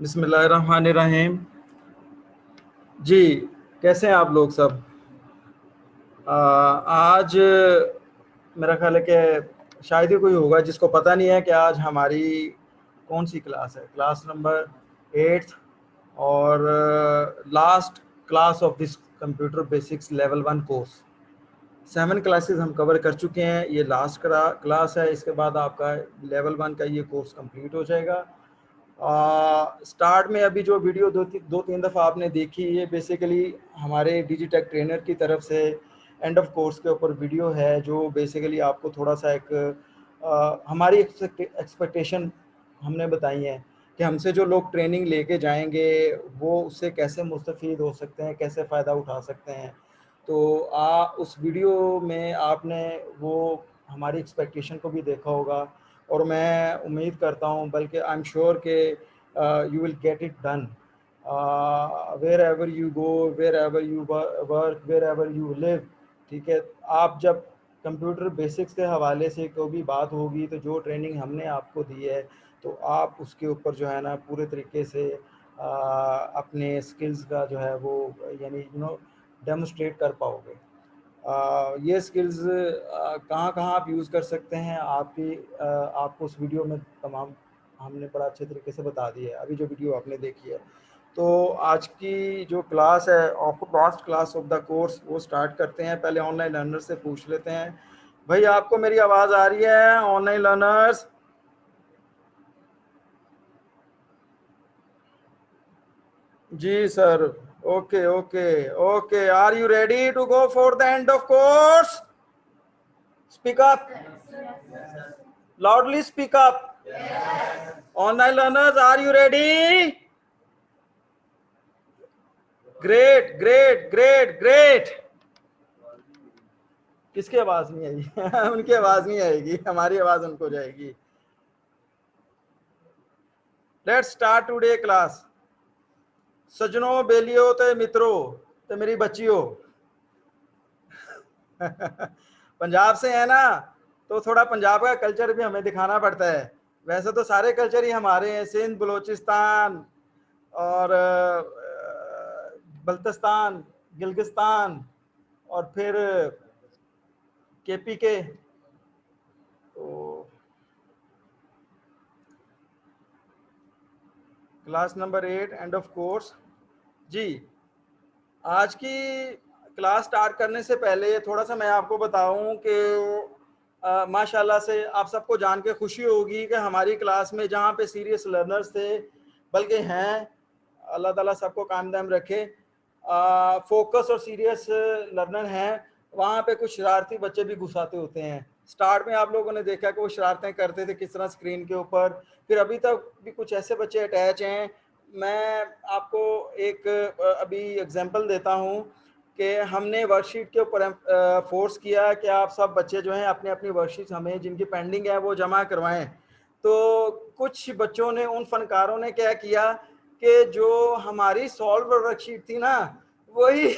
बिस्मिल्लाहिर्रहमानिर्रहीम। जी, कैसे हैं आप लोग सब? आज मेरा ख्याल है कि शायद ही कोई होगा जिसको पता नहीं है कि आज हमारी कौन सी क्लास है। क्लास नंबर 8 और last class of this computer basics level 1 course. 7 classes हम कवर कर चुके हैं, ये लास्ट क्लास है। इसके बाद आपका लेवल 1 का ये कोर्स कंप्लीट हो जाएगा। स्टार्ट में अभी जो वीडियो दो तीन दफ़ा आपने देखी, ये बेसिकली हमारे डिजिटेक ट्रेनर की तरफ से एंड ऑफ कोर्स के ऊपर वीडियो है, जो बेसिकली आपको थोड़ा सा एक हमारी एक्सपेक्टेशन हमने बताई है कि हमसे जो लोग ट्रेनिंग लेके जाएंगे वो उससे कैसे मुस्तफ़ीद हो सकते हैं, कैसे फ़ायदा उठा सकते हैं। तो उस वीडियो में आपने वो हमारी एक्सपेक्टेशन को भी देखा होगा, और मैं उम्मीद करता हूँ, बल्कि आई एम श्योर कि you will get it done wherever you go, wherever you work, wherever you live. ठीक है, आप जब कंप्यूटर बेसिक्स के हवाले से कोई भी बात होगी तो जो ट्रेनिंग हमने आपको दी है तो आप उसके ऊपर जो है ना पूरे तरीके से अपने स्किल्स का जो है वो यानी डेमोस्ट्रेट कर पाओगे। ये स्किल्स कहाँ कहाँ आप यूज़ कर सकते हैं, आपको उस वीडियो में तमाम हमने बड़ा अच्छे तरीके से बता दिया है, अभी जो वीडियो आपने देखी है। तो आज की जो क्लास है, last class of the course, वो स्टार्ट करते हैं। पहले ऑनलाइन लर्नर से पूछ लेते हैं, भाई आपको मेरी आवाज़ आ रही है ऑनलाइन लर्नर्स? जी sir. Okay okay okay, are you ready to go for the end of course? Speak up. Loudly speak up. Online learners, are you ready? Great, great, great, great. किसकी आवाज नहीं आई? उनकी आवाज नहीं आएगी, हमारी आवाज उनको जाएगी। Let's start today class. सजनों, बेलियो ते मित्रों ते मेरी बच्चियों, पंजाब से है ना, तो थोड़ा पंजाब का कल्चर भी हमें दिखाना पड़ता है। वैसे तो सारे कल्चर ही हमारे हैं, सिंध, बलोचिस्तान और बल्तिस्तान, गिलगिस्तान और फिर केपी के। तो class number 8 end of course. जी, आज की क्लास स्टार्ट करने से पहले थोड़ा सा मैं आपको बताऊं कि माशाल्लाह से आप सबको जान के खुशी होगी कि हमारी क्लास में जहाँ पे सीरियस लर्नर्स थे, बल्कि हैं, अल्लाह ताला सबको कायम दायम रखे, फोकस और सीरियस लर्नर हैं, वहाँ पे कुछ शरारती बच्चे भी घुसाते होते हैं। स्टार्ट में आप लोगों ने देखा कि वो शरारतें करते थे किस तरह स्क्रीन के ऊपर, फिर अभी तक भी कुछ ऐसे बच्चे अटैच हैं। मैं आपको एक अभी एग्जांपल देता हूँ कि हमने वर्कशीट के ऊपर फोर्स किया कि आप सब बच्चे जो हैं अपनी अपनी वर्कशीट हमें जिनकी पेंडिंग है वो जमा करवाएं। तो कुछ बच्चों ने, उन फनकारों ने क्या किया कि जो हमारी सॉल्व वर्कशीट थी ना, वही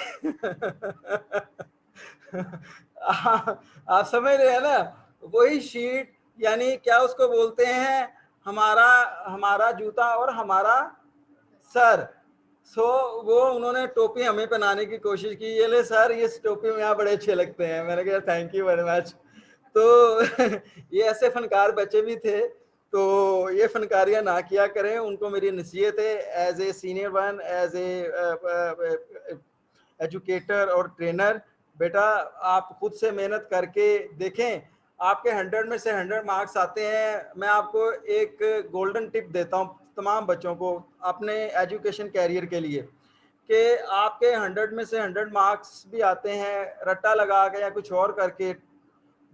आप समझ रहे हैं ना, वही शीट, यानी क्या उसको बोलते हैं, हमारा हमारा जूता और हमारा सर। वो उन्होंने टोपी हमें पहनाने की कोशिश की, ये ले सर, ये टोपी में आप बड़े अच्छे लगते हैं। मैंने कहा थैंक यू वेरी मच। तो ये ऐसे फनकार बच्चे भी थे, तो ये फनकारियां ना किया करें, उनको मेरी नसीहत है as a senior one, as a educator और ट्रेनर। बेटा, आप खुद से मेहनत करके देखें, आपके 100 में से 100 मार्क्स आते हैं। मैं आपको एक गोल्डन टिप देता हूँ तमाम बच्चों को अपने एजुकेशन कैरियर के लिए, कि आपके 100 में से 100 मार्क्स भी आते हैं रट्टा लगा के या कुछ और करके,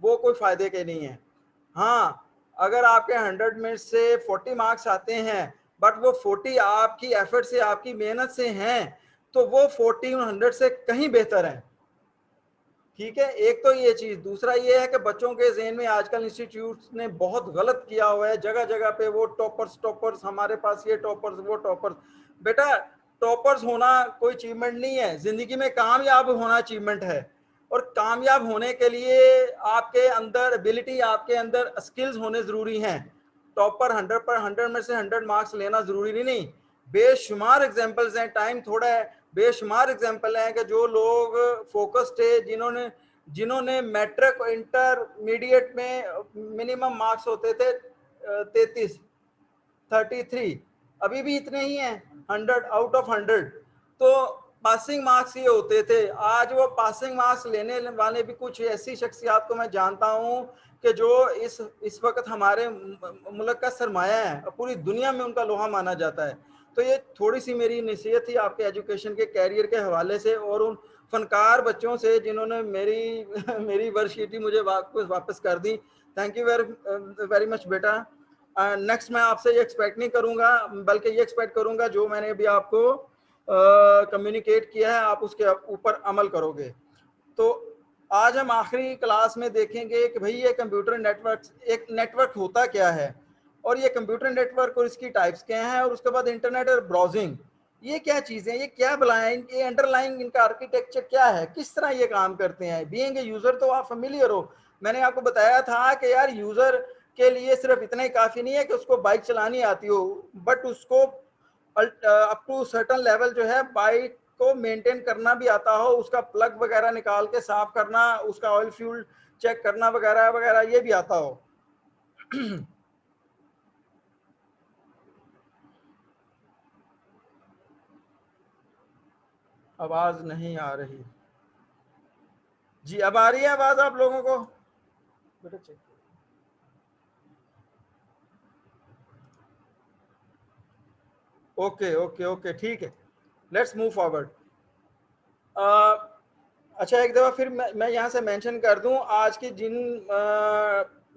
वो कोई फायदे के नहीं है। हाँ, अगर आपके 100 में से 40 मार्क्स आते हैं, बट वो 40 आपकी एफर्ट से, आपकी मेहनत से हैं, तो वो 40 100 से कहीं बेहतर है। ठीक है, एक तो ये चीज। दूसरा ये है कि बच्चों के जहन में आजकल इंस्टीट्यूट ने बहुत गलत किया हुआ है, जगह जगह पे वो टॉपर्स टॉपर्स, हमारे पास ये टॉपर्स वो टॉपर्स। बेटा, टॉपर्स होना कोई अचीवमेंट नहीं है, जिंदगी में कामयाब होना अचीवमेंट है। और कामयाब होने के लिए आपके अंदर एबिलिटी, आपके अंदर स्किल्स होने जरूरी हैं। टॉपर 100 में से 100 मार्क्स लेना जरूरी नहीं। बेशुमार एग्जाम्पल्स हैं, टाइम थोड़ा है, बेशुमार एग्जाम्पल हैं कि जो लोग फोकस्ड थे, जिन्होंने जिन्होंने मैट्रिक इंटरमीडिएट में मिनिमम मार्क्स होते थे 33, 33, अभी भी इतने ही हैं 100 आउट ऑफ 100। तो पासिंग मार्क्स ये होते थे। आज वो पासिंग मार्क्स लेने वाले भी कुछ ऐसी शख्सियात को मैं जानता हूँ कि जो इस वक्त हमारे मुल्क का सरमाया है, पूरी दुनिया में उनका लोहा माना जाता है। तो ये थोड़ी सी मेरी नसीहत थी आपके एजुकेशन के कैरियर के हवाले से, और उन फनकार बच्चों से जिन्होंने मेरी मेरी वर्कशीट मुझे वापस कर दी। थैंक यू वेरी मच बेटा। नेक्स्ट मैं आपसे ये एक्सपेक्ट नहीं करूंगा, बल्कि ये एक्सपेक्ट करूंगा जो मैंने अभी आपको कम्युनिकेट किया है आप उसके ऊपर अमल करोगे। तो आज हम आखिरी क्लास में देखेंगे कि भाई ये कंप्यूटर नेटवर्क, एक नेटवर्क होता क्या है, और ये कंप्यूटर नेटवर्क और इसकी टाइप्स क्या हैं, और उसके बाद इंटरनेट और ब्राउजिंग ये क्या चीज़ें, ये क्या बुलाएं, ये अंडरलाइंग इनका आर्किटेक्चर क्या है, किस तरह ये काम करते हैं। बीइंग ए यूज़र तो आप फेमिलियर हो। मैंने आपको बताया था कि यार यूज़र के लिए सिर्फ इतना ही काफ़ी नहीं है कि उसको बाइक चलानी आती हो, बट उसको अप टू सर्टन लेवल जो है बाइक को मेंटेन करना भी आता हो, उसका प्लग वगैरह निकाल के साफ करना, उसका ऑयल फ्यूल चेक करना वगैरह वगैरह ये भी आता हो। आवाज नहीं आ रही जी, अब आ रही है आवाज आप लोगों को? बेटा चेक। ओके ओके ओके, ठीक है, लेट्स मूव फॉरवर्ड। अच्छा, एक दफ़ा फिर मैं यहाँ से मेंशन कर दूँ, आज की जिन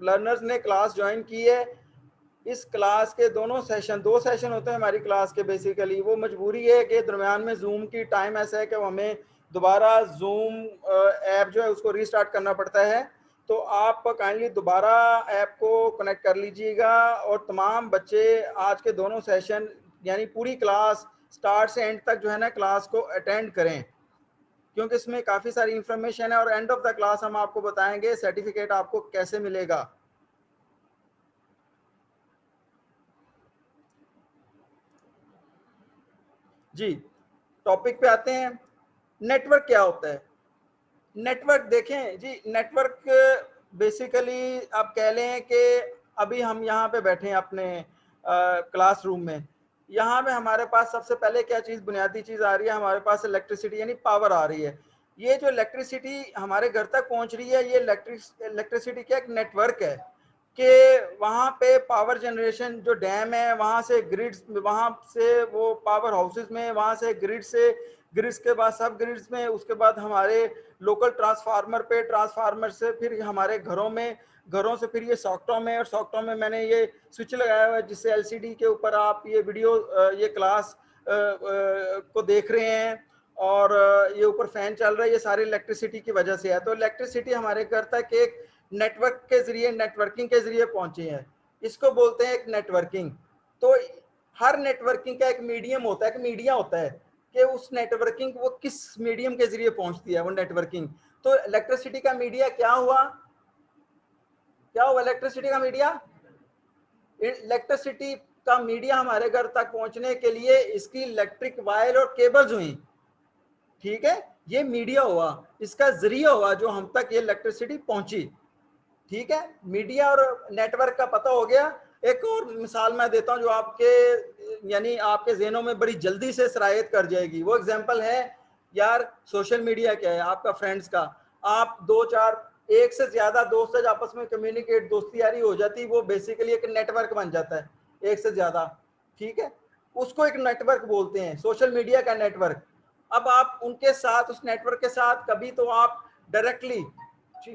लर्नर्स ने क्लास ज्वाइन की है, इस क्लास के दोनों सेशन, 2 सेशन होते हैं हमारी क्लास के बेसिकली। वो मजबूरी है कि दरमियान में जूम की टाइम ऐसा है कि हमें दोबारा जूम ऐप जो है उसको रीस्टार्ट करना पड़ता है। तो आप काइंडली दोबारा ऐप को कनेक्ट कर लीजिएगा, और तमाम बच्चे आज के दोनों सेशन यानी पूरी क्लास स्टार्ट से एंड तक जो है ना क्लास को अटेंड करें, क्योंकि इसमें काफ़ी सारी इंफॉर्मेशन है, और एंड ऑफ द क्लास हम आपको बताएंगे सर्टिफिकेट आपको कैसे मिलेगा। जी, टॉपिक पे आते हैं। नेटवर्क क्या होता है? नेटवर्क देखें जी, नेटवर्क बेसिकली आप कह लें कि अभी हम यहाँ पे बैठे हैं अपने क्लासरूम में। यहाँ पे हमारे पास सबसे पहले क्या चीज़, बुनियादी चीज़ आ रही है, हमारे पास इलेक्ट्रिसिटी यानी पावर आ रही है। ये जो इलेक्ट्रिसिटी हमारे घर तक पहुँच रही है, ये इलेक्ट्रिसिटी का एक नेटवर्क है कि वहाँ पे पावर जनरेशन जो डैम है, वहाँ से ग्रिड्स, वहाँ से वो पावर हाउसेस में, वहाँ से ग्रिड से, ग्रिड्स के बाद सब ग्रिड्स में, उसके बाद हमारे लोकल ट्रांसफार्मर पे, ट्रांसफार्मर से फिर हमारे घरों में, घरों से फिर ये सॉकेटों में, और सॉकेटों में मैंने ये स्विच लगाया हुआ है जिससे एलसीडी के ऊपर आप ये वीडियो ये क्लास को देख रहे हैं, और ये ऊपर फैन चल रहा है, ये सारी इलेक्ट्रिसिटी की वजह से है। तो इलेक्ट्रिसिटी हमारे घर तक एक नेटवर्क के जरिए, नेटवर्किंग के जरिए पहुंची है, इसको बोलते हैं एक नेटवर्किंग। तो हर नेटवर्किंग का एक मीडियम होता है, एक मीडिया होता है कि उस नेटवर्किंग वो किस मीडियम के जरिए पहुंचती है वो नेटवर्किंग। तो इलेक्ट्रिसिटी का मीडिया क्या हुआ, क्या हुआ इलेक्ट्रिसिटी का मीडिया? इलेक्ट्रिसिटी का मीडिया हमारे घर तक पहुंचने के लिए इसकी इलेक्ट्रिक वायर और केबल्स हुई, ठीक है, ये मीडिया हुआ, इसका जरिया हुआ जो हम तक ये इलेक्ट्रिसिटी पहुंची। ठीक है, मीडिया और नेटवर्क का पता हो गया। एक और मिसाल मैं देता हूं जो आपके यानी आपके ज़हनों में बड़ी जल्दी से सरायत कर जाएगी। वो एग्जांपल है यार, सोशल मीडिया क्या है आपका फ्रेंड्स का, आप दो चार एक से ज्यादा दोस्त जब आपस में कम्युनिकेट, दोस्ती यारी हो जाती, वो बेसिकली एक नेटवर्क बन जाता है, एक से ज्यादा, ठीक है, उसको एक नेटवर्क बोलते हैं, सोशल मीडिया का नेटवर्क। अब आप उनके साथ, उस नेटवर्क के साथ कभी तो आप directly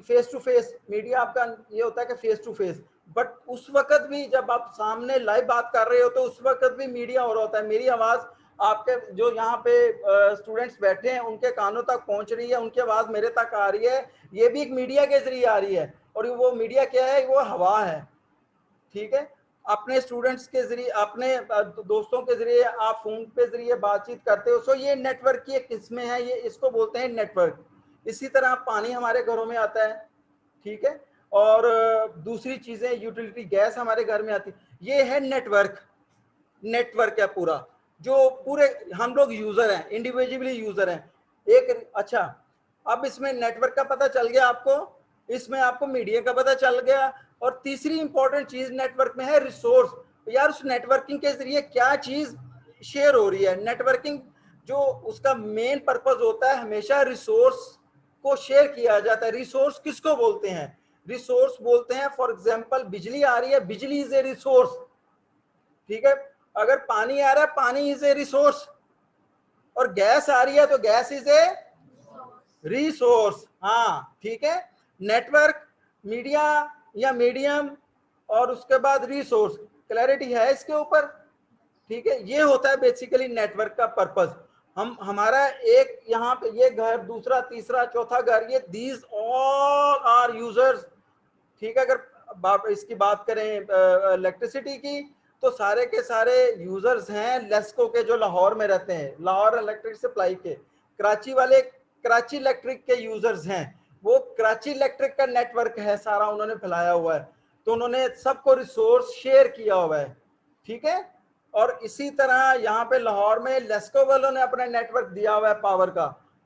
face to face, media आपका ये होता है कि फेस टू फेस, बट उस वक्त भी जब आप सामने लाइव बात कर रहे हो तो उस वक्त भी मीडिया हो रहा होता है। मेरी आवाज आपके जो यहाँ पे स्टूडेंट्स बैठे हैं उनके कानों तक पहुंच रही है, उनकी आवाज मेरे तक आ रही है, ये भी एक मीडिया के जरिए आ रही है। और वो मीडिया क्या है, वो हवा है, ठीक है। अपने स्टूडेंट्स के जरिए, अपने दोस्तों के जरिए आप फोन पे जरिए बातचीत करते हो, सो ये नेटवर्क की एक किस्में है, ये इसको बोलते हैं नेटवर्क। इसी तरह पानी हमारे घरों में आता है, ठीक है, और दूसरी चीजें यूटिलिटी गैस हमारे घर में आती, ये है नेटवर्क, नेटवर्क है पूरा। जो पूरे हम लोग यूजर हैं, इंडिविजुअली यूजर हैं एक। अच्छा, अब इसमें नेटवर्क का पता चल गया आपको, इसमें आपको मीडिया का पता चल गया, और तीसरी इंपॉर्टेंट चीज नेटवर्क में है रिसोर्स। यार उस नेटवर्किंग के जरिए क्या चीज शेयर हो रही है। नेटवर्किंग जो उसका मेन पर्पस होता है हमेशा रिसोर्स को शेयर किया जाता है। रिसोर्स किसको बोलते हैं? रिसोर्स बोलते हैं, फॉर एग्जांपल बिजली आ रही है, बिजली इज ए रिसोर्स, ठीक है। अगर पानी आ रहा है, पानी इज ए रिसोर्स, और गैस आ रही है तो गैस इज ए रिसोर्स। हाँ ठीक है। नेटवर्क, मीडिया या मीडियम, और उसके बाद रिसोर्स। क्लैरिटी है इसके ऊपर? ठीक है, ये होता है बेसिकली नेटवर्क का पर्पस। हम हमारा एक यहाँ पे ये घर, दूसरा, तीसरा, चौथा घर, ये दीज ऑल आर यूजर्स, ठीक है। अगर इसकी बात करें इलेक्ट्रिसिटी की, तो सारे के सारे यूजर्स हैं लेस्को के, जो लाहौर में रहते हैं, लाहौर इलेक्ट्रिक सप्लाई के। कराची वाले कराची इलेक्ट्रिक के यूजर्स हैं, वो कराची इलेक्ट्रिक का नेटवर्क है सारा, उन्होंने फैलाया हुआ है, तो उन्होंने सबको रिसोर्स शेयर किया हुआ है, ठीक है। और इसी तरह यहाँ पे लाहौर में लेस्को वालों ने अपना नेटवर्क दिया हुआ है पावर का,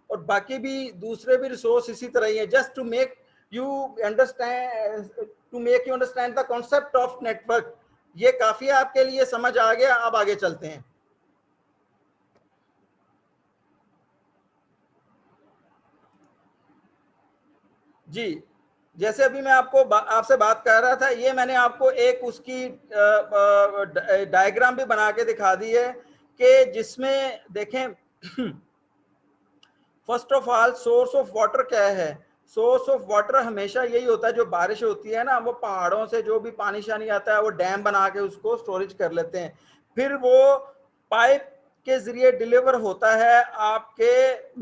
और बाकी भी दूसरे भी रिसोर्स इसी तरह ही है। Just to make you understand, to make you understand the concept of network। ये काफी आपके लिए समझ आ गया। अब आगे चलते हैं जी। जैसे अभी मैं आपको आपसे बात कर रहा था, ये मैंने आपको एक उसकी डायग्राम भी बना के दिखा दी है कि जिसमें देखें first of all source of water क्या है। सोर्स ऑफ वाटर हमेशा यही होता है, जो बारिश होती है ना, वो पहाड़ों से जो भी पानी शानी आता है वो डैम बना के उसको स्टोरेज कर लेते हैं, फिर वो पाइप के जरिए डिलीवर होता है आपके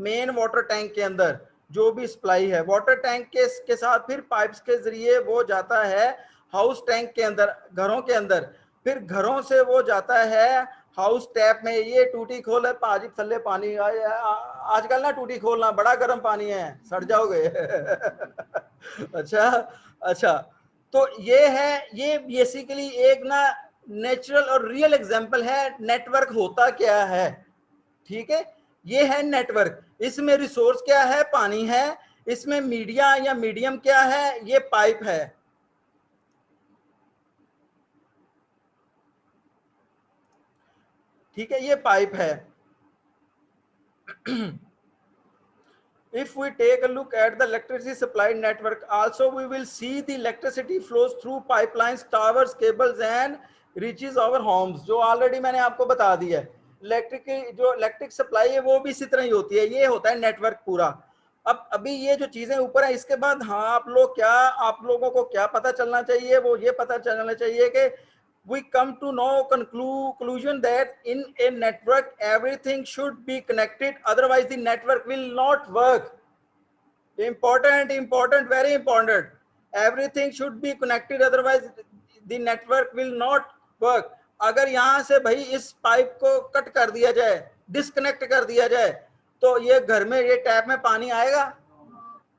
मेन वाटर टैंक के अंदर। जो भी सप्लाई है वाटर टैंक के साथ फिर पाइप्स के जरिए वो जाता है हाउस टैंक के अंदर, घरों के अंदर, फिर घरों से वो जाता है हाउस टैप में। ये टूटी खोल है पाजी, थल्ले पानी आजकल ना, टूटी खोलना बड़ा गर्म पानी है, सड़ जाओगे अच्छा अच्छा। तो ये है, ये बेसिकली एक ना नेचुरल और रियल एग्जांपल है नेटवर्क होता क्या है, ठीक है। ये है नेटवर्क, इसमें रिसोर्स क्या है? पानी है। इसमें मीडिया या मीडियम क्या है? ये पाइप है, ठीक है, ये पाइप है। If we take a look at the electricity supply network, also we will see the electricity flows through pipelines, towers, cables and reaches our homes। जो ऑलरेडी मैंने आपको बता दिया है। इलेक्ट्रिक सप्लाई है वो भी इसी तरह ही होती है। ये होता है नेटवर्क पूरा। अब अभी ये जो चीजें ऊपर है, इसके बाद हाँ आप लोगों को क्या पता चलना चाहिए? वो ये पता चलना चाहिए कि we come to know conclusion that in a network everything should be connected, otherwise the network will not work। Important, very important। everything should be connected, otherwise the network will not work। अगर यहां से भाई इस pipe को cut कर दिया जाए, disconnect कर दिया जाए, तो ये घर में ये टैप में पानी आएगा?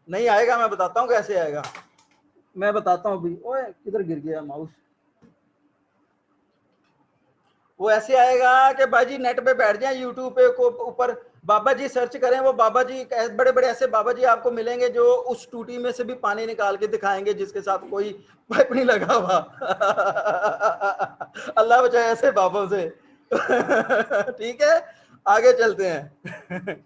नहीं आएगा। मैं बताता हूं कैसे आएगा, मैं बताता हूं अभी। ओए किधर गिर गया माउस? वो ऐसे आएगा कि भाई नेट पे बैठ जाए, यूट्यूब पे को ऊपर बाबा जी सर्च करें, वो बाबा जी बड़े बड़े ऐसे बाबा जी आपको मिलेंगे जो उस टूटी में से भी पानी निकाल के दिखाएंगे जिसके साथ कोई पाइप नहीं लगा हुआ अल्लाह बचाए ऐसे बाबों से ठीक है, आगे चलते हैं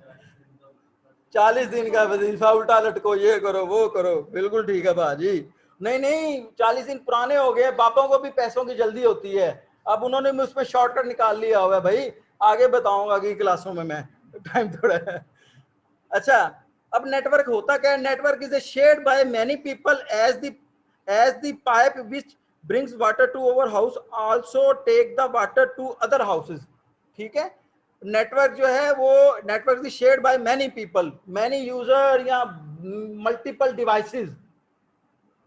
40 दिन का वजीफा उल्टा लटको, ये करो वो करो, बिल्कुल ठीक है भाजी। नहीं नहीं, 40 दिन पुराने हो गए, बापों को भी पैसों की जल्दी होती है। अब उन्होंने मुझ पर शॉर्टकट निकाल लिया हुआ है भाई, आगे बताऊंगा अगली क्लासों में मैं, टाइम थोड़ा है। अच्छा, अब नेटवर्क होता क्या है? Network is shared by many people as the pipe which brings water to our house also take the water to other houses, ठीक है। नेटवर्क जो है वो network is shared by many people, many user या multiple devices.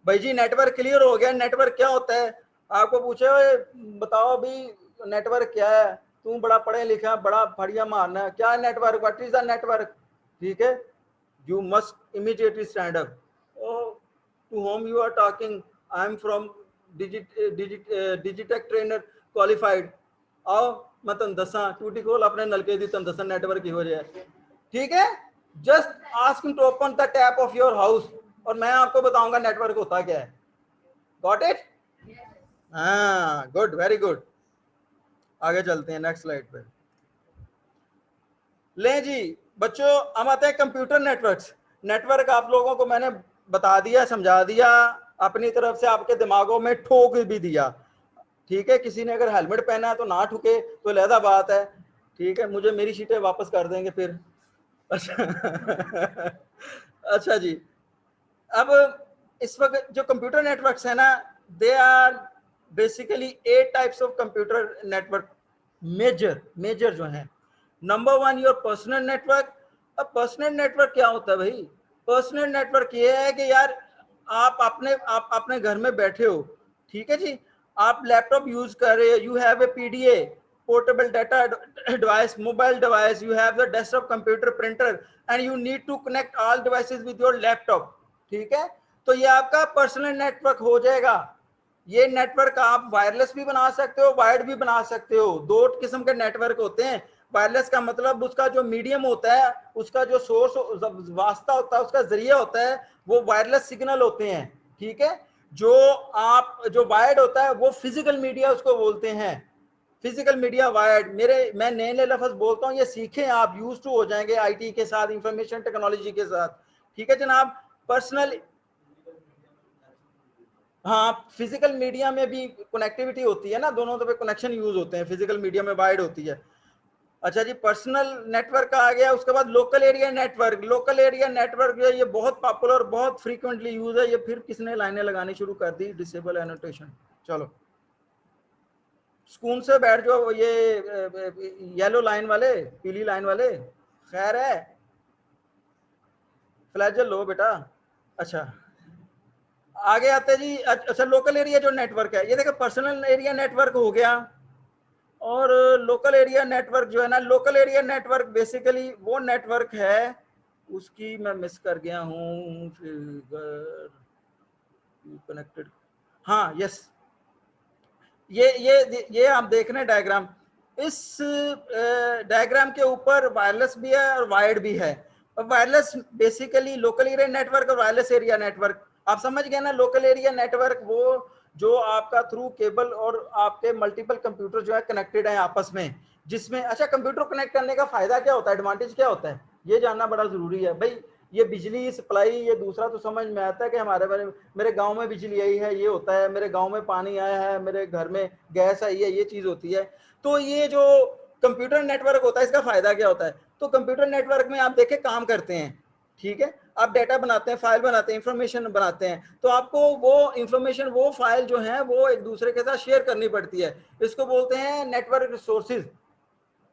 भाई जी network clear हो गया। नेटवर्क क्या होता है? आपको पूछे बताओ अभी नेटवर्क क्या है, तू बड़ा पढ़े लिखा बड़ा फड़िया मारना है, क्या network? What is the network? ठीक है, you must immediately stand up। oh, to whom you are talking? I am from digitech trainer qualified। आओ मैं तुम दसा टूटी खोल अपने नलके दी तुम दसा नेटवर्क की हो जाए, ठीक है। Just ask him to open the tap of your house और मैं आपको बताऊंगा नेटवर्क होता क्या है। Got it? हाँ, गुड, वेरी गुड। आगे चलते हैं नेक्स्ट स्लाइड पे। ले जी बच्चों, हम आते हैं कंप्यूटर नेटवर्क्स। नेटवर्क आप लोगों को मैंने बता दिया, समझा दिया, अपनी तरफ से आपके दिमागों में ठोक भी दिया, ठीक है। किसी ने अगर हेलमेट पहना है तो ना ठुके तो अलहदा बात है, ठीक है। मुझे मेरी सीटें वापस कर देंगे फिर। अच्छा अच्छा जी, अब इस वक्त जो कंप्यूटर नेटवर्क्स है ना, they are basically 8 types of computer network, major जो है। Number 1 your personal network. अब पर्सनल नेटवर्क क्या होता है भाई? पर्सनल नेटवर्क ये है कि यार आप अपने घर में बैठे हो, ठीक है जी, आप लैपटॉप यूज कर रहे हो, you have a PDA portable data device, mobile device, you have the desktop computer, printer, and you need to connect all devices with your laptop, ठीक है। तो ये आपका पर्सनल नेटवर्क हो जाएगा। ये नेटवर्क आप वायरलेस भी बना सकते हो, वायर्ड भी बना सकते हो। दो किस्म के नेटवर्क होते हैं। वायरलेस का मतलब उसका जो मीडियम होता है, उसका जो सोर्स वास्ता होता है, उसका जरिया होता है, वो वायरलेस सिग्नल होते हैं, ठीक है। जो वायर्ड होता है वो फिजिकल मीडिया उसको बोलते हैं, फिजिकल मीडिया वायर्ड। मैं नए नए लफ्ज बोलता हूँ, ये सीखें आप, यूज टू हो जाएंगे आईटी के साथ, इंफॉर्मेशन टेक्नोलॉजी के साथ, ठीक है जनाब। पर्सनल, हाँ, फिजिकल मीडिया में भी कनेक्टिविटी होती है ना, दोनों तरफ कनेक्शन यूज होते हैं, फिजिकल मीडिया में वायर्ड होती है। अच्छा जी, पर्सनल नेटवर्क आ गया। उसके बाद local area network. Local area network जो है ये बहुत पॉपुलर, बहुत फ्रीक्वेंटली यूज है। ये फिर किसने लाइनें लगानी शुरू कर दी? Disable annotation. चलो स्कूल से बैठ जाओ, ये येलो लाइन वाले, पीली लाइन वाले, खैर है, फ्लैजल लो बेटा। अच्छा आगे आते जी। अच्छा लोकल एरिया जो नेटवर्क है, ये देखो पर्सनल एरिया नेटवर्क हो गया, और लोकल एरिया नेटवर्क जो है ना, लोकल एरिया नेटवर्क बेसिकली वो नेटवर्क है, उसकी मैं मिस कर गया हूँ, फिगर कनेक्टेड, हाँ यस, ये आप देख रहे हैं डायग्राम। इस डायग्राम के ऊपर वायरलेस भी है और वायर्ड भी है। Wireless basically local area network और वायरलेस एरिया नेटवर्क, आप समझ गए ना। लोकल एरिया नेटवर्क वो जो आपका थ्रू केबल और आपके मल्टीपल कंप्यूटर जो है कनेक्टेड है आपस में, जिसमें अच्छा कंप्यूटर कनेक्ट करने का फायदा क्या होता है, एडवांटेज क्या होता है, ये जानना बड़ा जरूरी है भाई। ये बिजली सप्लाई, ये दूसरा तो समझ में आता है कि हमारे मेरे गांव में बिजली आई है, ये होता है, मेरे गांव में पानी आया है, मेरे घर में गैस आई है, ये चीज होती है। तो ये जो कंप्यूटर नेटवर्क होता है इसका फायदा क्या होता है? तो कंप्यूटर नेटवर्क में आप देखें काम करते हैं, ठीक है, आप डेटा बनाते हैं, फाइल बनाते हैं, इंफॉर्मेशन बनाते हैं, तो आपको वो इंफॉर्मेशन, वो फाइल जो है वो एक दूसरे के साथ शेयर करनी पड़ती है। इसको बोलते हैं नेटवर्क रिसोर्सेज।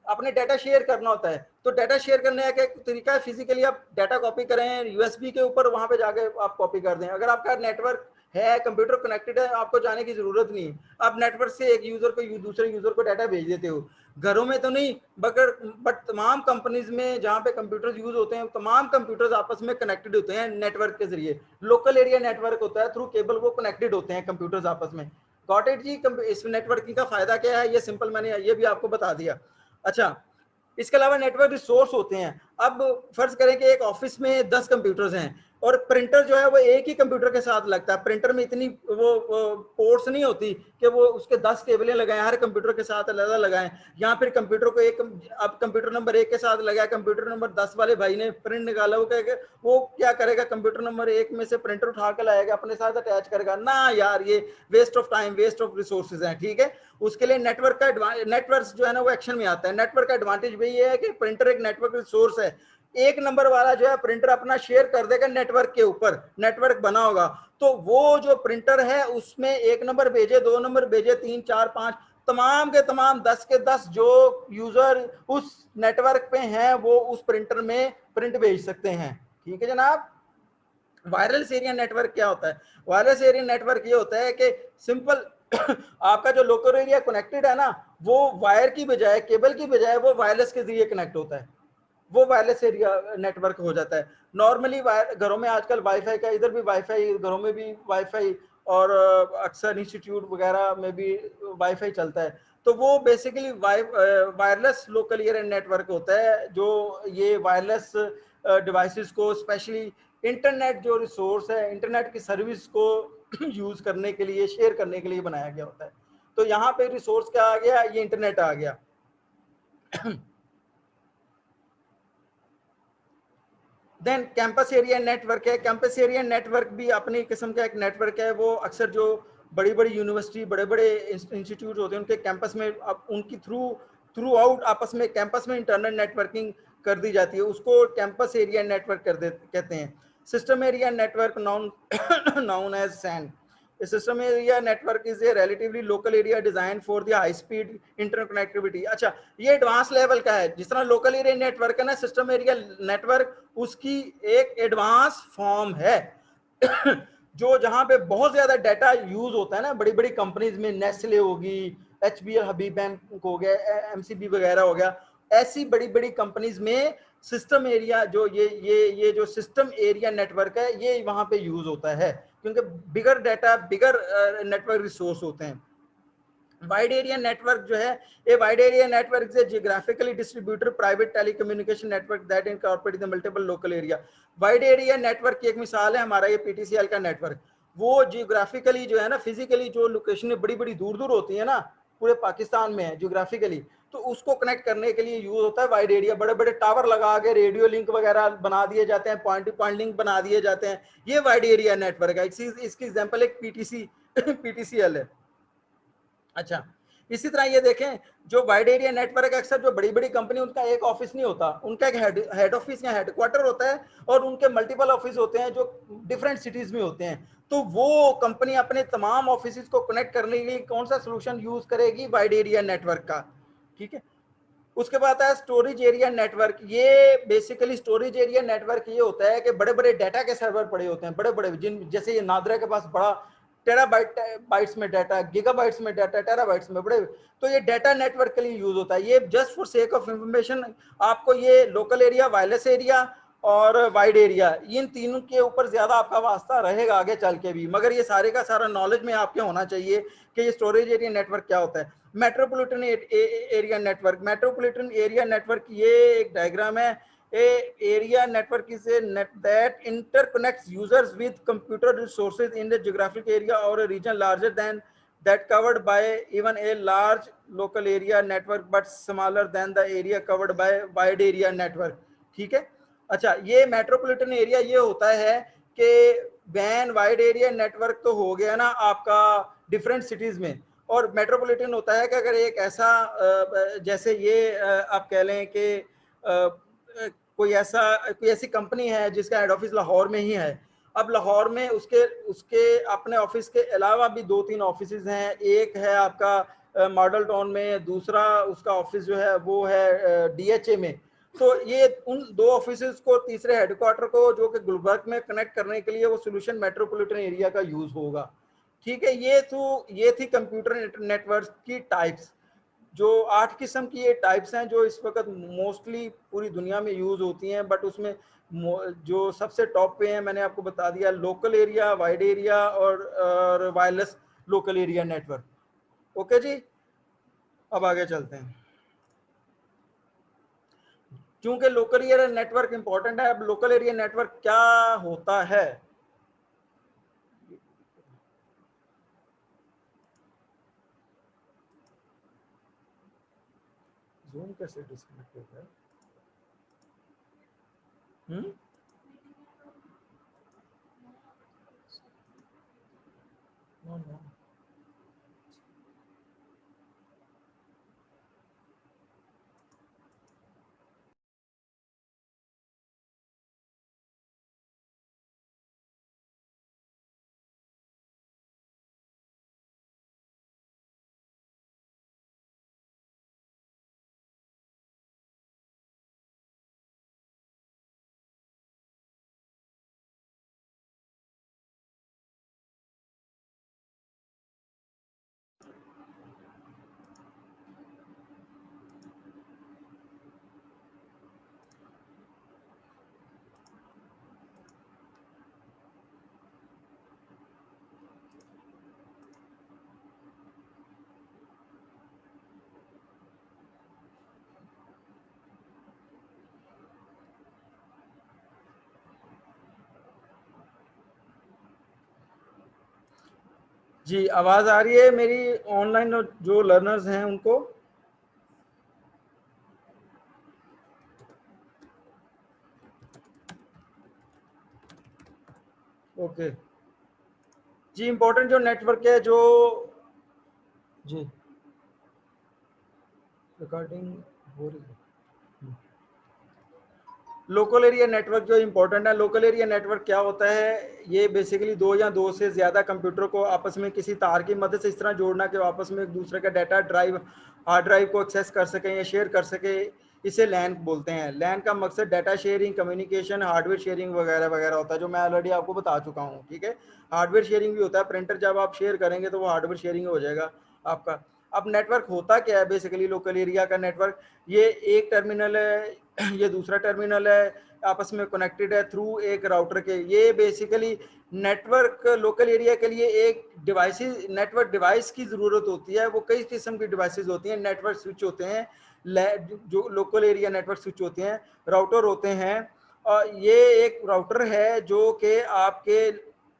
अपने डाटा शेयर करना होता है। तो डाटा शेयर करने का एक तरीका है, फिजिकली आप डाटा कॉपी करें यूएसबी के ऊपर, वहां पे जाके आप कॉपी कर दें। अगर आपका नेटवर्क है, कंप्यूटर कनेक्टेड है, आपको जाने की जरूरत नहीं। आप नेटवर्क से एक यूजर को दूसरे यूजर को डाटा भेज देते हो। घरों में तो नहीं, बट तमाम कंपनीज में जहाँ पे कंप्यूटर यूज होते हैं, तमाम कंप्यूटर्स आपस में कनेक्टेड होते हैं नेटवर्क के जरिए। लोकल एरिया नेटवर्क होता है, थ्रू केबल वो कनेक्टेड होते हैं कंप्यूटर्स आपस में। गॉट इट जी? इस नेटवर्किंग का फायदा क्या है, ये सिंपल मैंने ये भी आपको बता दिया। अच्छा, इसके अलावा नेटवर्क रिसोर्स होते हैं। अब फर्ज करें कि एक ऑफिस में 10 कंप्यूटर्स हैं और प्रिंटर जो है वो एक ही कंप्यूटर के साथ लगता है। प्रिंटर में इतनी वो पोर्ट्स नहीं होती कि वो उसके 10 केबलें लगाएं, हर कंप्यूटर के साथ अलग अलग लगाएं, या फिर कंप्यूटर को एक, अब कंप्यूटर नंबर 1 के साथ लगाया, कंप्यूटर नंबर 10 वाले भाई ने प्रिंट निकाला, वो क्या करेगा, कंप्यूटर नंबर 1 में से प्रिंटर उठा कर लाएगा, अपने साथ अटैच करेगा ना। यार ये waste of time, waste of resources है, ठीक है। उसके लिए नेटवर्क जो है ना वो एक्शन में आता है। नेटवर्क का एडवांटेज भी ये है कि प्रिंटर एक नेटवर्क रिसोर्स है। एक नंबर वाला जो है प्रिंटर अपना शेयर कर देगा नेटवर्क के ऊपर, नेटवर्क बना होगा, तो वो जो प्रिंटर है उसमें 1 नंबर भेजे, 2 नंबर भेजे, 3 4 5, तमाम के तमाम 10 के 10 जो यूजर उस नेटवर्क पे हैं वो उस प्रिंटर में प्रिंट भेज सकते हैं, ठीक है जनाब। वायरलेस एरिया नेटवर्क क्या होता है? वायरलेस एरिया नेटवर्क ये होता है कि सिंपल आपका जो लोकल एरिया कनेक्टेड है ना, वो वायर की बजाय, केबल की बजाय वो वायरलेस के जरिए कनेक्ट होता है, वो वायरलेस एरिया नेटवर्क हो जाता है। नॉर्मली घरों में आजकल वाईफाई का, इधर भी वाईफाई, घरों में भी वाईफाई, और अक्सर इंस्टीट्यूट वगैरह में भी वाईफाई चलता है। तो वो basically wireless local area network होता है, जो ये वायरलेस डिवाइसेस को, स्पेशली इंटरनेट जो रिसोर्स है, इंटरनेट की सर्विस को यूज करने के लिए, शेयर करने के लिए बनाया गया होता है। तो यहाँ पे रिसोर्स क्या आ गया, ये इंटरनेट आ गया। देन कैंपस एरिया नेटवर्क है। कैंपस एरिया नेटवर्क भी अपनी किस्म का एक नेटवर्क है। वो अक्सर जो बड़ी बड़ी यूनिवर्सिटी, बड़े बड़े इंस्टीट्यूट होते हैं, उनके कैंपस में अब उनकी थ्रू आउट आपस में कैंपस में इंटरनल नेटवर्किंग कर दी जाती है, उसको कैंपस एरिया नेटवर्क कहते हैं। System area network known as SAN. A system area network is a relatively local area designed for the high speed interconnectivity। अच्छा, ये एडवांस लेवल का है। जिस तरह लोकल एरिया नेटवर्क है ना, सिस्टम एरिया नेटवर्क उसकी एक एडवांस फॉर्म है। जो जहां पे बहुत ज्यादा डाटा यूज होता है ना, बड़ी बड़ी कंपनीज में, नेस्ले होगी, HBL हबीब बैंक हो गया, MCB वगैरह हो गया, ऐसी बड़ी बड़ी कंपनीज में सिस्टम एरिया जो ये जो सिस्टम एरिया नेटवर्क है, ये वहां पे यूज होता है, क्योंकि बिगर डाटा, बिगर नेटवर्क रिसोर्स होते हैं। वाइड एरिया नेटवर्क जो है, ये वाइड एरिया नेटवर्क से geographically distributed private telecommunication network that incorporate the multiple local area. Wide area network की एक मिसाल है हमारा ये PTCL का नेटवर्क। वो जियोग्राफिकली जो है ना, फिजिकली जो लोकेशन बड़ी बड़ी दूर दूर होती है ना, पूरे पाकिस्तान में है जियोग्राफिकली, तो उसको कनेक्ट करने के लिए यूज होता है वाइड एरिया। बड़े बड़े टावर लगा के रेडियो लिंक वगैरह बना दिए जाते हैं, पॉइंट टू पॉइंट लिंक बना दिए जाते हैं। ये वाइड एरिया नेटवर्क है। इसकी एग्जांपल एक PTCL है। अच्छा, इसी तरह ये देखें, जो वाइड एरिया नेटवर्क अक्सर जो बड़ी बड़ी कंपनी, उनका एक ऑफिस नहीं होता, उनका एक हेड ऑफिस या हेडक्वार्टर होता है, और उनके मल्टीपल ऑफिस होते हैं जो डिफरेंट सिटीज में होते हैं। तो वो कंपनी अपने तमाम ऑफिस को कनेक्ट करने के लिए कौन सा सोल्यूशन यूज करेगी, वाइड एरिया नेटवर्क का। ठीक है। उसके बाद है स्टोरेज एरिया नेटवर्क। ये बेसिकली स्टोरेज एरिया नेटवर्क ये होता है कि बड़े बड़े डाटा के सर्वर पड़े होते हैं, बड़े बड़े, जिन जैसे ये नादरा के पास बड़ा टेराबाइट बाइट्स में डाटा, गीगाबाइट्स में डाटा, टेराबाइट्स में बड़े, तो ये डाटा नेटवर्क के लिए यूज होता है। ये just for sake of information आपको ये लोकल एरिया, वायरलेस एरिया और वाइड एरिया, इन तीनों के ऊपर ज्यादा आपका वास्ता रहेगा आगे चल के भी, मगर ये सारे का सारा नॉलेज में आपके होना चाहिए कि ये स्टोरेज एरिया नेटवर्क क्या होता है। Metropolitan area network. Metropolitan area network ये एक डायग्राम है। A area network is a net that interconnects users with computer resources in the geographic area और region larger than that covered by even a large local area network but smaller than the area covered by wide area network। ठीक है। अच्छा, ये metropolitan area ये होता है कि van wide area network तो हो गया ना आपका डिफरेंट सिटीज में, और मेट्रोपॉलिटन होता है कि अगर एक ऐसा जैसे ये आप कह लें कि कोई ऐसी कंपनी है जिसका हेड ऑफिस लाहौर में ही है। अब लाहौर में उसके उसके अपने ऑफिस के अलावा भी 2-3 ऑफिस हैं। एक है आपका मॉडल टाउन में, दूसरा उसका ऑफिस जो है वो है DHA में। तो ये उन 2 ऑफिस को, तीसरे हेडक्वार्टर को जो कि गुलबर्ग में कनेक्ट करने के लिए वो सोल्यूशन मेट्रोपॉलिटन एरिया का यूज होगा। ठीक है। ये थी कंप्यूटर नेटवर्क की टाइप्स। जो 8 किस्म की ये टाइप्स हैं जो इस वक्त मोस्टली पूरी दुनिया में यूज होती हैं, बट उसमें जो सबसे टॉप पे हैं मैंने आपको बता दिया, लोकल एरिया, वाइड एरिया और wireless local area network. Okay जी, अब आगे चलते हैं। क्योंकि लोकल एरिया नेटवर्क इंपॉर्टेंट है, अब लोकल एरिया नेटवर्क क्या होता है। जूम कैसे डिस्कनेक्ट होता है? हम्म नो नो जी आवाज आ रही है मेरी ऑनलाइन जो लर्नर्स हैं उनको? ओके जी, इंपॉर्टेंट जो नेटवर्क है जो, जी रिकॉर्डिंग हो रही है। लोकल एरिया नेटवर्क जो इंपॉर्टेंट है, लोकल एरिया नेटवर्क क्या होता है? ये बेसिकली दो या दो से ज़्यादा कंप्यूटर को आपस में किसी तार की मदद से इस तरह जोड़ना कि वो आपस में एक दूसरे का डाटा ड्राइव, हार्ड ड्राइव को एक्सेस कर सकें या शेयर कर सके। इसे लैन बोलते हैं। लैन का मकसद data sharing, communication, hardware sharing वगैरह वगैरह होता है, जो मैं ऑलरेडी आपको बता चुका हूँ। ठीक है, हार्डवेयर शेयरिंग भी होता है। प्रिंटर जब आप शेयर करेंगे तो वो हार्डवेयर शेयरिंग हो जाएगा आपका। अब नेटवर्क होता क्या है बेसिकली? लोकल एरिया का नेटवर्क, ये एक टर्मिनल है, ये दूसरा टर्मिनल है, आपस में कनेक्टेड है थ्रू एक राउटर के। ये बेसिकली नेटवर्क लोकल एरिया के लिए एक डिवाइसेस, नेटवर्क डिवाइस की ज़रूरत होती है। वो कई किस्म की डिवाइसेस होती हैं। नेटवर्क स्विच होते हैं, जो लोकल एरिया नेटवर्क स्विच होते हैं, राउटर होते हैं। और ये एक राउटर है जो कि आपके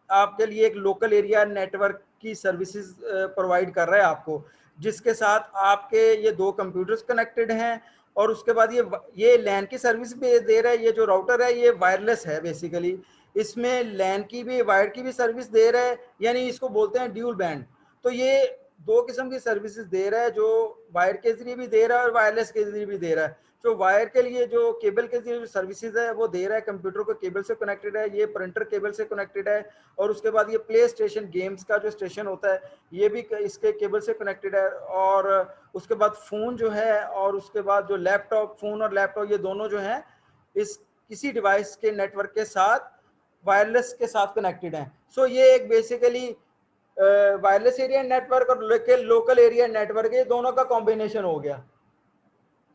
आपके लिए एक लोकल एरिया नेटवर्क की सर्विसेज प्रोवाइड कर रहा है आपको, जिसके साथ आपके ये दो कंप्यूटर्स कनेक्टेड हैं। और उसके बाद ये लैन की सर्विस भी दे रहा है। ये जो राउटर है ये वायरलेस है बेसिकली, इसमें लैन की भी, वायर की भी सर्विस दे रहा है, यानी इसको बोलते हैं ड्यूल बैंड। तो ये दो किस्म की सर्विसेज दे रहा है, जो वायर के जरिए भी दे रहा है और वायरलेस के जरिए भी दे रहा है। जो वायर के लिए जो केबल के जरिए सर्विसेज है वो दे रहा है, कंप्यूटर को केबल से कनेक्टेड है, ये प्रिंटर केबल से कनेक्टेड है। और उसके बाद ये प्ले स्टेशन गेम्स का जो स्टेशन होता है ये भी इसके केबल से कनेक्टेड है। और उसके बाद फ़ोन जो है, और उसके बाद जो लैपटॉप, फ़ोन और लैपटॉप, ये दोनों जो हैं इस किसी डिवाइस के नेटवर्क के साथ वायरलेस के साथ कनेक्टेड हैं। सो ये एक बेसिकली वायरलेस एरिया नेटवर्क और लोकल एरिया नेटवर्क, ये दोनों का कॉम्बिनेशन हो गया।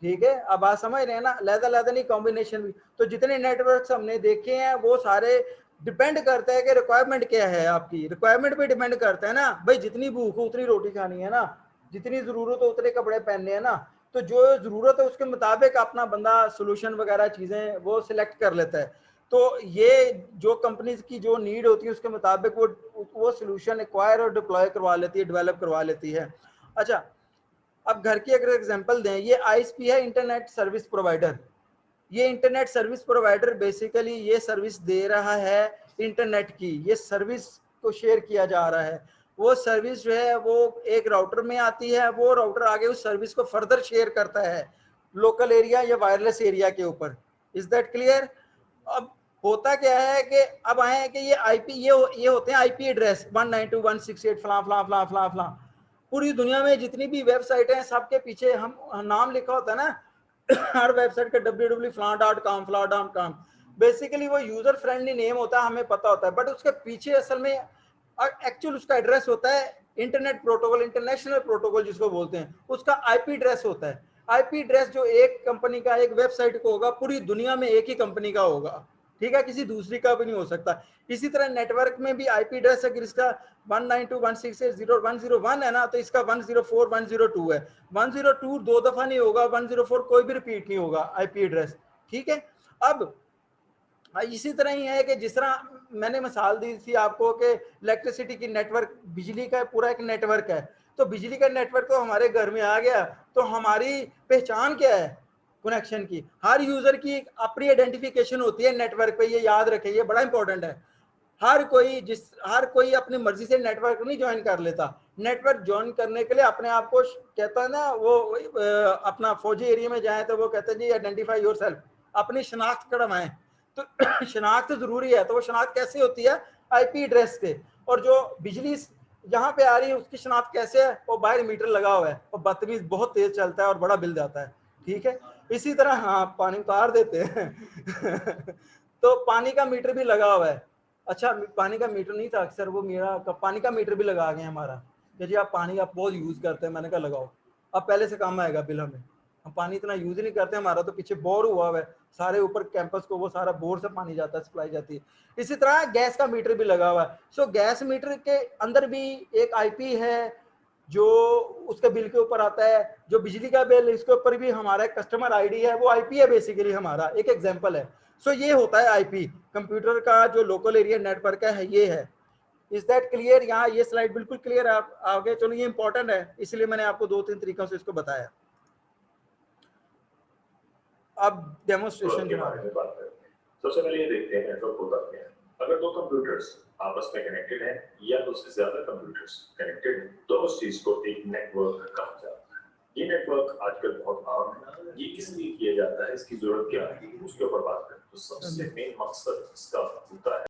ठीक है, अब बात समझ रहे हैं ना? लहदा लहदा नहीं, कॉम्बिनेशन भी। तो जितने नेटवर्क्स हमने देखे हैं वो सारे डिपेंड करता है कि रिक्वायरमेंट क्या है आपकी। रिक्वायरमेंट पे डिपेंड करता है ना भाई, जितनी भूख हो उतनी रोटी खानी है ना, जितनी जरूरत हो उतने कपड़े पहनने हैं ना। तो जो जरूरत है उसके मुताबिक अपना बंदा सोल्यूशन वगैरह चीजें वो सिलेक्ट कर लेता है। तो ये जो कंपनीज की जो नीड होती है उसके मुताबिक वो सोल्यूशन एक्वायर और डिप्लॉय करवा लेती है, डेवलप करवा लेती है। अच्छा, अब घर की अगर एग्जांपल दें, ये आईएसपी है, इंटरनेट सर्विस प्रोवाइडर। ये इंटरनेट सर्विस प्रोवाइडर बेसिकली ये सर्विस दे रहा है इंटरनेट की, ये सर्विस को शेयर किया जा रहा है। वो सर्विस जो है वो एक राउटर में आती है, वो राउटर आगे उस सर्विस को फर्दर शेयर करता है लोकल एरिया या वायरलेस एरिया के ऊपर। Is that clear? अब होता क्या है कि अब आए हैं कि ये आईपी, ये होते हैं आईपी एड्रेस 192.168 फला फला फला फला फला। पूरी दुनिया में जितनी भी वेबसाइट हैं सबके पीछे हम नाम लिखा होता है ना, हर वेबसाइट का www.flan.com। बेसिकली वो यूजर फ्रेंडली नेम होता है, हमें पता होता है, बट उसके पीछे असल में एक्चुअल उसका एड्रेस होता है इंटरनेट प्रोटोकॉल, इंटरनेशनल प्रोटोकॉल जिसको बोलते हैं, उसका आईपी एड्रेस होता है। आईपी एड्रेस जो एक कंपनी का, एक वेबसाइट को होगा, पूरी दुनिया में एक ही कंपनी का होगा। ठीक है, किसी दूसरी का भी नहीं हो सकता। इसी तरह नेटवर्क में भी आईपी एड्रेस अगर इसका 192.168.0.101 है ना, तो इसका 104.102 है। 102 दो दफा नहीं होगा, 104 कोई भी रिपीट नहीं होगा आईपी एड्रेस। ठीक है, अब इसी तरह ही है कि जिस तरह मैंने मिसाल दी थी आपको कि इलेक्ट्रिसिटी की नेटवर्क, बिजली का पूरा एक नेटवर्क है। तो बिजली का नेटवर्क तो हमारे घर में आ गया, तो हमारी पहचान क्या है कनेक्शन की? हर यूजर की अपनी आइडेंटिफिकेशन होती है नेटवर्क पे, ये याद रखें, ये बड़ा इंपॉर्टेंट है। हर कोई अपनी मर्जी से नेटवर्क नहीं ज्वाइन कर लेता। नेटवर्क ज्वाइन करने के लिए अपने आप को कहता है ना, वो अपना फौजी एरिया में जाए तो वो कहते हैं जी आइडेंटिफाई योरसेल्फ, अपनी शनाख्त करवाएं। तो शनाख्त जरूरी है। तो वो शनाख्त कैसे होती है? आईपी एड्रेस से। और जो बिजली यहाँ पे आ रही है उसकी शनाख्त कैसे है? वो बाहर मीटर लगा हुआ है और बदतमीज बहुत तेज चलता है और बड़ा बिल जाता है। ठीक है, इसी तरह हाँ पानी उतार देते हैं तो पानी का मीटर भी लगा हुआ है। अच्छा, पानी का मीटर नहीं था अक्सर, वो मेरा पानी का मीटर भी लगा गए हमारा कि जी आप पानी आप बहुत यूज करते हैं। मैंने कहा लगाओ, अब पहले से काम आएगा बिल हमें। हम पानी इतना यूज नहीं करते, हमारा तो पीछे बोर हुआ है सारे ऊपर कैंपस को, वो सारा बोर से पानी जाता है, सप्लाई जाती है। इसी तरह गैस का मीटर भी लगा हुआ है। सो गैस मीटर के अंदर भी एक आईपी है जो उसके बिल के ऊपर आता है। जो बिजली का बिल, इसके ऊपर भी हमारा कस्टमर आईडी है, वो आईपी है बेसिकली हमारा, एक एग्जांपल है। सो ये होता है आईपी। कंप्यूटर का जो लोकल एरिया नेटवर्क है ये है। Is that clear? यहाँ ये स्लाइड बिल्कुल क्लियर है आप आगे? चलो ये इंपॉर्टेंट है, इसलिए मैंने आपको 2-3 तरीकों से इसको बताया। अब डेमोन्स्ट्रेशन के बारे में बात करते हैं। सबसे पहले ये देखते हैं नेटवर्क होता क्या है। अगर दो कंप्यूटर्स आपस में कनेक्टेड हैं या उससे ज्यादा कंप्यूटर्स कनेक्टेड हैं तो उस चीज को एक नेटवर्क कहा जाता है। ये नेटवर्क आजकल बहुत आम है। ये किस लिए किया जाता है, इसकी जरूरत क्या है, उसके ऊपर बात करें तो सबसे मेन मकसद इसका होता है